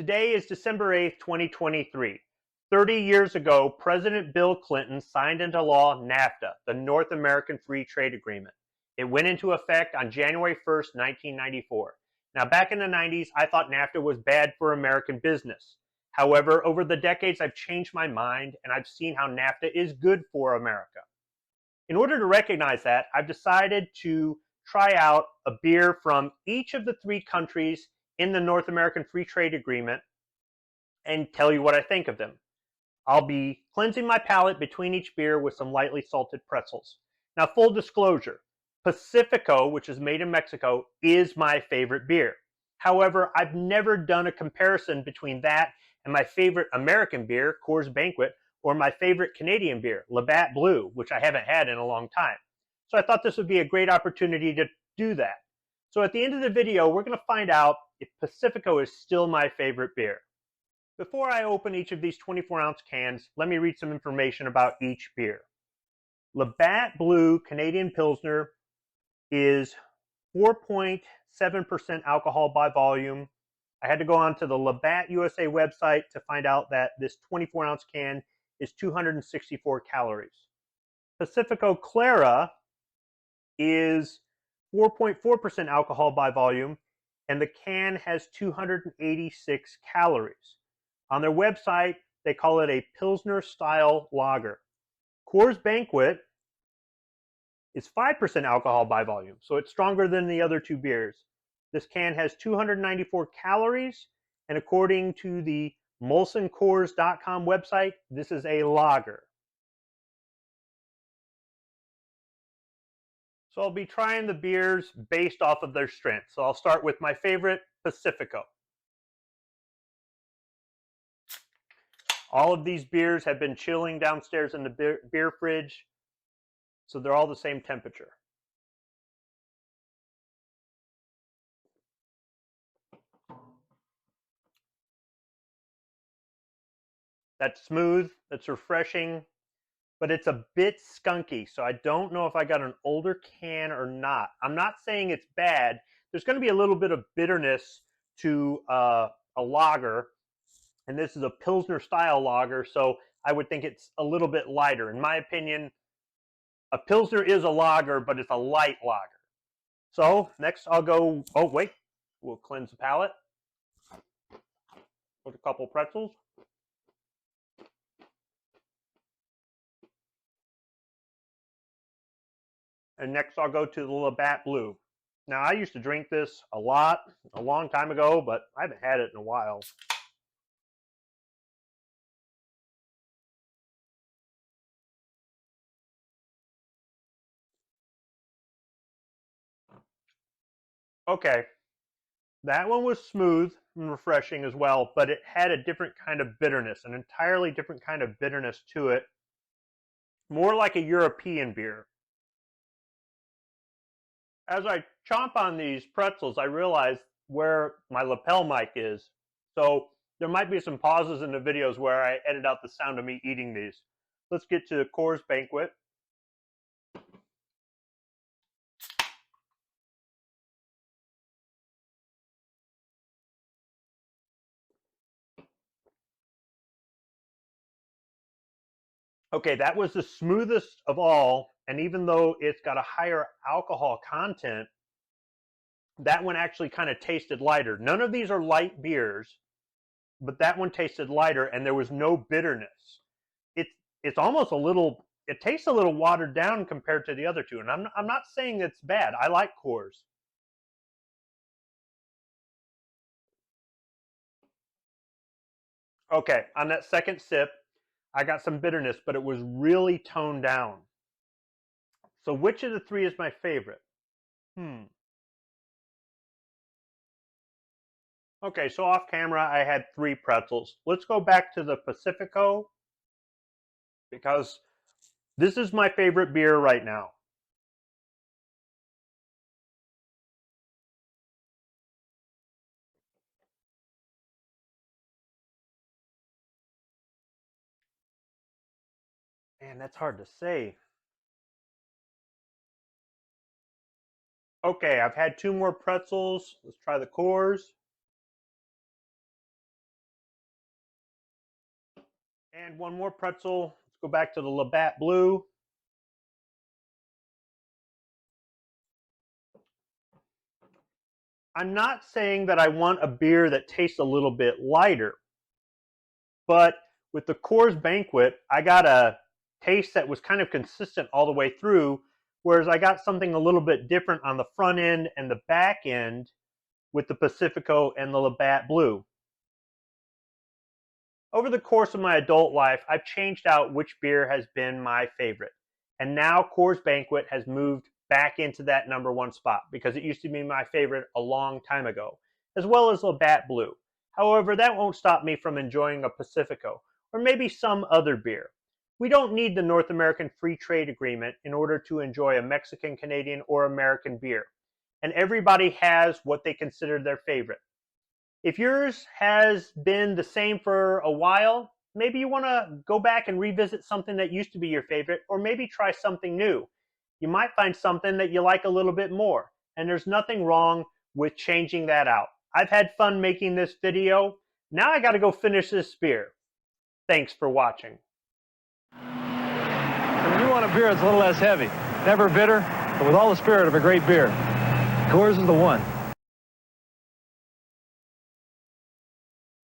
Today is December 8th, 2023. 30 years ago, President Bill Clinton signed into law Nafta, the North American Free Trade Agreement. It went into effect on January 1st, 1994. Now, back in the 90s, I thought Nafta was bad for American business. However, over the decades, I've changed my mind and I've seen how Nafta is good for America. In order to recognize that, I've decided to try out a beer from each of the three countries in the North American Free Trade Agreement and tell you what I think of them. I'll be cleansing my palate between each beer with some lightly salted pretzels. Now, full disclosure, Pacifico, which is made in Mexico, is my favorite beer. However, I've never done a comparison between that and my favorite American beer, Coors Banquet, or my favorite Canadian beer, Labatt Blue, which I haven't had in a long time. So I thought this would be a great opportunity to do that. So at the end of the video, we're going to find out if Pacifico is still my favorite beer. Before I open each of these 24-ounce cans, let me read some information about each beer. Labatt Blue Canadian Pilsner is 4.7% alcohol by volume. I had to go on to the Labatt USA website to find out that this 24-ounce can is 264 calories. Pacifico Clara is 4.4% alcohol by volume, and the can has 286 calories. On their website, they call it a pilsner-style lager. Coors Banquet is 5% alcohol by volume, so it's stronger than the other two beers. This can has 294 calories, and according to the molsoncoors.com website, this is a lager. So I'll be trying the beers based off of their strength. So I'll start with my favorite, Pacifico. All of these beers have been chilling downstairs in the beer fridge, so they're all the same temperature. That's smooth, that's refreshing, but it's a bit skunky, so I don't know if I got an older can or not. I'm not saying it's bad. There's going to be a little bit of bitterness to a lager, and this is a Pilsner-style lager, so I would think it's a little bit lighter. In my opinion, a Pilsner is a lager, but it's a light lager. So next I'll go, oh wait, we'll cleanse the palate with a couple pretzels. And next I'll go to the Labatt Blue. Now I used to drink this a lot, a long time ago, but I haven't had it in a while. Okay, that one was smooth and refreshing as well, but it had a different kind of bitterness, an entirely different kind of bitterness to it. More like a European beer. As I chomp on these pretzels, I realize where my lapel mic is. So there might be some pauses in the videos where I edit out the sound of me eating these. Let's get to Coors Banquet. Okay, that was the smoothest of all, and even though it's got a higher alcohol content, that one actually kind of tasted lighter. None of these are light beers, but that one tasted lighter, and there was no bitterness. It's almost a little, it tastes a little watered down compared to the other two, and I'm not saying it's bad. I like Coors. Okay, on that second sip, I got some bitterness, but it was really toned down. So which of the three is my favorite? Okay, so off camera, I had 3 pretzels. Let's go back to the Pacifico because this is my favorite beer right now. Man, that's hard to say. Okay, I've had 2 more pretzels. Let's try the Coors. And one more pretzel. Let's go back to the Labatt Blue. I'm not saying that I want a beer that tastes a little bit lighter, but with the Coors Banquet, I got a taste that was kind of consistent all the way through, whereas I got something a little bit different on the front end and the back end with the Pacifico and the Labatt Blue. Over the course of my adult life, I've changed out which beer has been my favorite. And now Coors Banquet has moved back into that #1 spot because it used to be my favorite a long time ago, as well as Labatt Blue. However, that won't stop me from enjoying a Pacifico or maybe some other beer. We don't need the North American Free Trade Agreement in order to enjoy a Mexican, Canadian, or American beer. And everybody has what they consider their favorite. If yours has been the same for a while, maybe you want to go back and revisit something that used to be your favorite, or maybe try something new. You might find something that you like a little bit more, and there's nothing wrong with changing that out. I've had fun making this video. Now I got to go finish this beer. Thanks for watching. And you want a beer that's a little less heavy, never bitter, but with all the spirit of a great beer. Coors is the one.